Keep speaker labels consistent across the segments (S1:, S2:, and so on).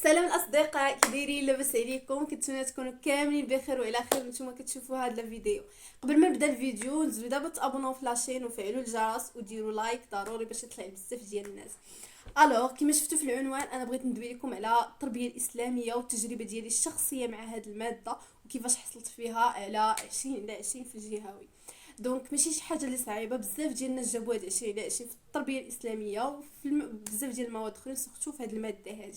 S1: سلام الاصدقاء، كي دايرين؟ لاباس عليكم؟ كنتمنى تكونوا كاملين بخير والى خير. نتوما كتشوفوا هذا الفيديو. قبل ما نبدا الفيديو نزلوا دابا تابوناو في لاشين وفعلوا الجرس وديروا لايك ضروري باش يطلع بزاف ديال الناس. الوغ كما شفتوا في العنوان انا بغيت ندوي لكم على التربيه الاسلاميه والتجربه ديالي الشخصيه مع هذه الماده وكيفاش حصلت فيها على 20 على 20 في الجهوي. دونك ماشي شي حاجه اللي صعيبه، بزاف ديال الناس جابوا هاد 20 على 20 في التربيه الاسلاميه وفي بزاف ديال المواد اخرين سورتو في هاد الماده هذه.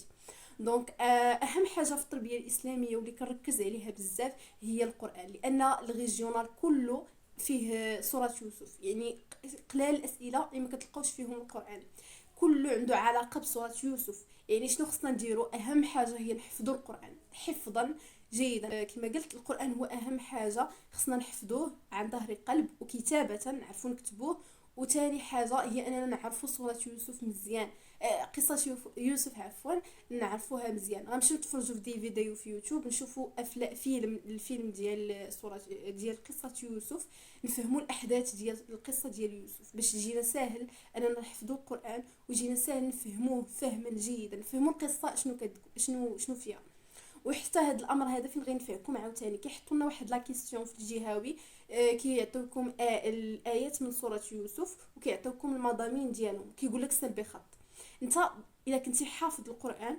S1: دونك اهم حاجه في التربيه الاسلاميه واللي كنركز عليها بزاف هي القران، لان الريجيونال كله فيه سوره يوسف. يعني قلال الاسئله اللي ما كتلقاوش فيهم القران، كله عنده علاقه بسوره يوسف. يعني شنو خصنا نديرو؟ اهم حاجه هي نحفظوا القران حفظا جيدا. كما قلت القران هو اهم حاجه، خصنا نحفظوه عن ظهر قلب وكتابه نعرفوا نكتبوه. وتاني حاجه هي اننا نعرفوا سوره يوسف مزيان. قصه يوسف عفوا، نعرفوها مزيان. غنمشيو نتفرجوا في دي فيديو في يوتيوب، نشوفوا افلام الفيلم ديال صوره ديال قصه يوسف، نفهموا الاحداث ديال القصه ديال يوسف باش يجينا ساهل اننا نحفظوا القران ويجينا ساهل نفهموه فهما جيدا، نفهموا القصه شنو فيها. وحتى هذا الامر هذا فين غينفعكم عاوتاني كيحطوا لنا واحد لا كيسيون في الجهوي. كيعطيوكم الايات من سوره يوسف وكيعطيوكم المضامين ديالهم، كيقول لك سل بخط. انت اذا كنتي حافظ القران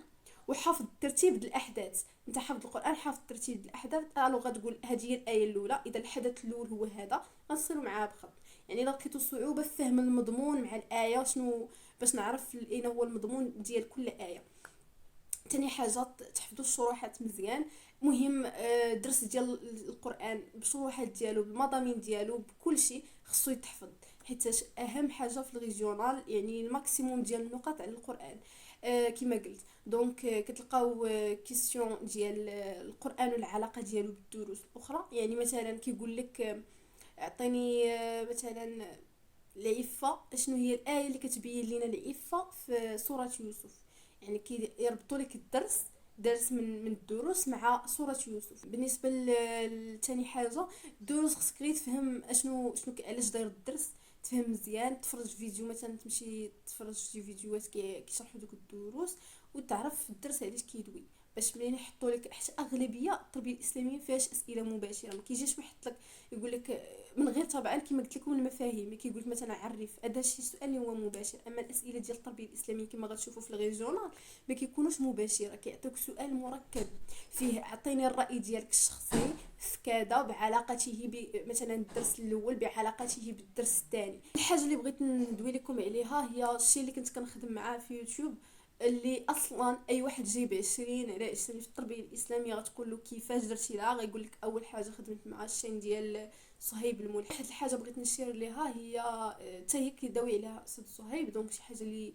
S1: وحافظ ترتيب الاحداث، انت حافظ القران حافظ ترتيب الاحداث، الو غتقول هذه هي الايه الاولى، اذا الحدث الاول هو هذا غنصيروا معاه بخط. يعني الا لقيتوا صعوبه في فهم المضمون مع الايه شنو باش نعرف اين هو المضمون ديال كل ايه. تاني حاجه تحفظوا الشروحات مزيان. مهم درس ديال القران بشروحات ديالو بالمضامين ديالو بكل شيء خصو يتحفظ، حيت اهم حاجه في الريجيونال يعني الماكسيموم ديال النقاط على القران. كما قلت دونك كتلقاو كيسيون ديال القران والعلاقه ديالو بالدروس الاخرى. يعني مثلا كيقول لك اعطيني مثلا العفه، شنو هي الايه اللي كتبين لنا العفه في سوره يوسف. يعني كيربطوا لك درس من الدروس مع سوره يوسف. بالنسبه لثاني حاجه الدروس خصك غير تفهم شنو علاش داير الدرس، تفهم مزيان، تفرج فيديو مثلا، تمشي تفرج في فيديوهات كيشرحوا دوك الدروس وتعرف الدرس علاش كيدوي. باش ملي يحطوا لك حتى اغلبيه التربيه الاسلاميه فيهاش اسئله مباشره، ما كيجيش يحط لك يقول لك من غير طبعا كما قلت لكم المفاهيم. كيقول لك مثلا عرف، هذا شي سؤال اللي هو مباشر. اما الاسئله ديال التربيه الاسلاميه كما غتشوفوا في الريجونال ما كيكونوش مباشره، كيعطيوك سؤال مركب فيه اعطيني الراي ديالك الشخصي في كذا بعلاقته مثلا الدرس الاول بعلاقته بالدرس الثاني. الحاجه اللي بغيت ندوي لكم عليها هي الشيء اللي كنت كنخدم معاه في يوتيوب، اللي اصلا اي واحد جايب 20 على 20 في التربيه الاسلاميه غتقول له كيفاش درتي لها، غيقول لك اول حاجه خدمت مع الشين ديال صهيب الملحد. واحد الحاجه بغيت نشير ليها هي حتى هي كيداوي عليها استاذ صهيب، دونك شي حاجه اللي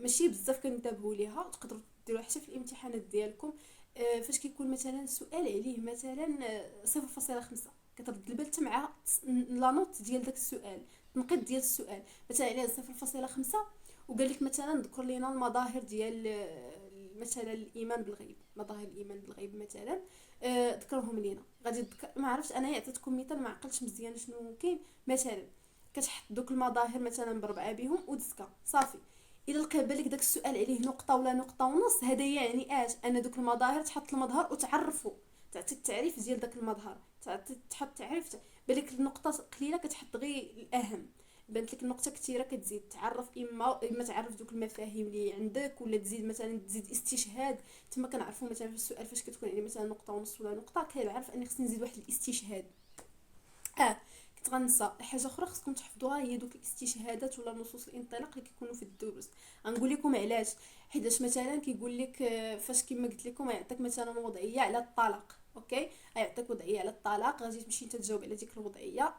S1: ماشي بزاف كنتبهوا ليها تقدروا ديروها حتى في الامتحانات ديالكم. فاش كيكون مثلا سؤال عليه مثلا 0.5 كترد البال حتى مع لا نوت ديال داك السؤال، التنقيط ديال السؤال مثلا عليه 0.5 وقال لك مثلا ذكر لنا المظاهر ديال مثلا الايمان بالغيب، مظاهر الايمان بالغيب مثلا ذكرهم لينا. غادي ما عرفتش انا عطيتكم مثال ما عقلتش مزيان شنو كاين. مثلا كتحط دوك المظاهر مثلا بربعه بهم ودسكه صافي. الا لقى بالك داك السؤال عليه نقطه ولا نقطه ونص، هذا يعني ان دوك المظاهر تحط المظهر وتعرفوا، تعطي التعريف ديال داك المظهر، تحط تعريف بالك النقطه قليله كتحط غير الاهم، بانت لك النقطه كثيره كتزيد تعرف اما تعرف دوك المفاهيم اللي عندك، ولا تزيد مثلا تزيد استشهاد. تما كنعرفوا مثلا في السؤال فاش كتكون يعني مثلا نقطه ونص ولا نقطه كنعرف اني خصني نزيد واحد الاستشهاد. كنت غنسى حاجه اخرى خصكم تحفظوها، هي دوك الاستشهادات ولا نصوص الانطلاق اللي كيكونوا في الدروس. غنقول لكم علاش. حيتاش مثلا كيقول لك فاش كما قلت لكم يعطيك مثلا وضعيه على الطلاق، اوكي، يعطيك وضعيه على الطلاق، غادي تمشي انت تجاوب على ديك الوضعيه،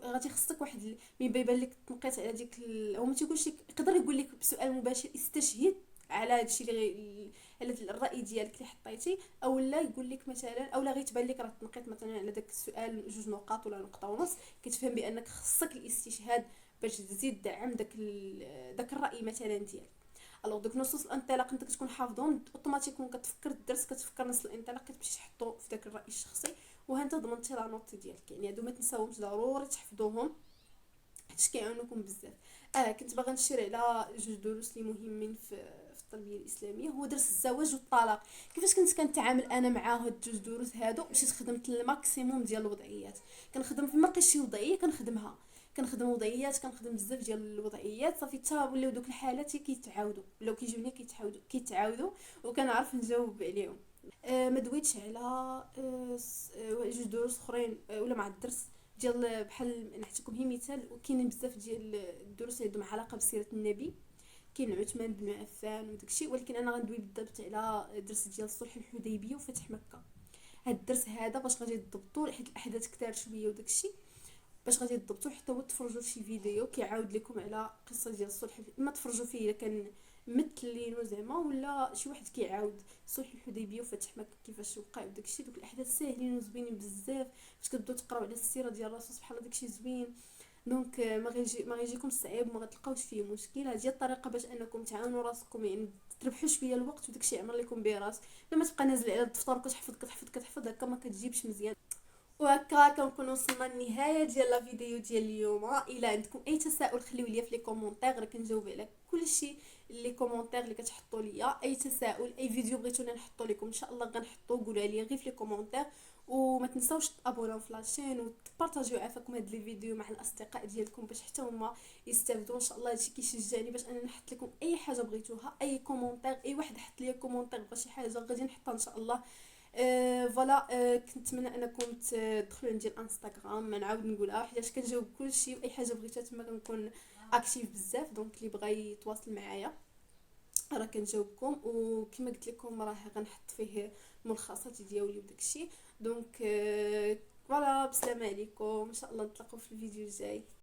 S1: غادي خصك واحد ملي يبان لك التنقيط على ديك هو ما تيقولش يقدر يقول لك بسؤال مباشر استشهد على هادشي اللي على الراي ديالك اللي حطيتي، او لا يقول لك مثلا او لا غيتبان لك راه التنقيط مثلا على داك السؤال 2 نقاط ولا نقطه ونص، كتفهم بانك خصك الاستشهاد باش تزيد دعم داك الراي مثلا ديالك. الوغ دوك نصوص الانطلاق انت كتكون حافظهم اوتوماتيكون، كتفكر الدرس كتفكر نص الانطلاق كتمشي تحطو في داك الراي الشخصي، وهانت ضمنتي لا نوت ديالك. يعني هادو ما تنساوهمش ضروري تحفظوهم حيت كيعاونوكم بزاف. كنت باغا نشير على 2 دروس اللي مهمين في التربيه الاسلاميه هو درس الزواج والطلاق. كيفاش كنت كنتعامل انا مع هاد الجوج دروس هادو؟ مشيت خدمت الماكسيموم ديال الوضعيات. كنخدم في ما لقيتش شي وضعيه كنخدمها، كنخدم وضعيات، كنخدم بزاف ديال الوضعيات، صافي حتى ولاو دوك الحالات كيتعاودوا، ولاو كيجيوني كيتعاودوا وكنعرف نجاوب عليهم. ما دويتش على جوج دروس اخرين ولا مع الدرس ديال بحال نعطيكم هي مثال. وكاينين بزاف ديال الدروس اللي عندهم علاقه بسيره النبي، كاين عثمان بن عفان وداكشي، ولكن انا غندوي بالضبط على درس ديال صلح الحديبيه وفتح مكه. هاد الدرس هذا باش غادي تضبطوا حيت الاحداث كثار شويه وداكشي، باش غادي تضبطوا حتى هو تفرجوا في شي فيديو كيعاود لكم على قصه ديال الصلح، اما تفرجوا فيه الا كان ممثلين زعما ولا شي واحد كيعاود صلح الحديبيه وفتح مكه كيفاش وقع وداكشي. دوك الاحداث ساهلين وزوينين بزاف، فاش كتبداو تقراو على السيره ديال الرسول سبحان الله داكشي زوين. دونك ما غيجيكم صعيب وما غتلقاوش فيه مشكل. هذه هي الطريقه باش انكم تعاونوا راسكم، يعني تربحوا شويه الوقت وداكشي يعمر لكم به راس. لما تبقى نازل على الدفتر وكتحفظ هكا ما كتجيبش مزيان. وهكا كنكون وصلنا للنهايه ديال لا فيديو ديال اليوم. الا عندكم اي تساؤل خليو لي في لي كومونتير، راه كنجاوب على كلشي لي كومونتير اللي كتحطوا ليا. اي تساؤل اي فيديو بغيتونا نحطو لكم ان شاء الله غنحطو، قولوا لي غير في لي كومونتير. وما تنساوش تابوناو في لاشين وتبارطاجيو عافاكم هاد لي فيديو مع الاصدقاء ديالكم باش حتى هما يستافدوا ان شاء الله. هادشي كيشجعني باش انا نحط لكم اي حاجه بغيتوها، اي كومونتير، اي واحد حط لي كومونتير بغى شي حاجه غادي نحطها ان شاء الله. فوالا. كنت نتمنى انكم تدخلوا عندي الانستغرام، ما نعاود نقولها حيت كنجاوب كلشي واي حاجه بغيتوها تما كنكون اكتيف بزاف. دونك اللي بغى يتواصل معايا راه كنجاوبكم، وكما قلت لكم راه غنحط فيه ملخصات ديالي وداكشي. دونك فوالا، بسلامه عليكم، ان شاء الله نتلاقاو في الفيديو الجاي.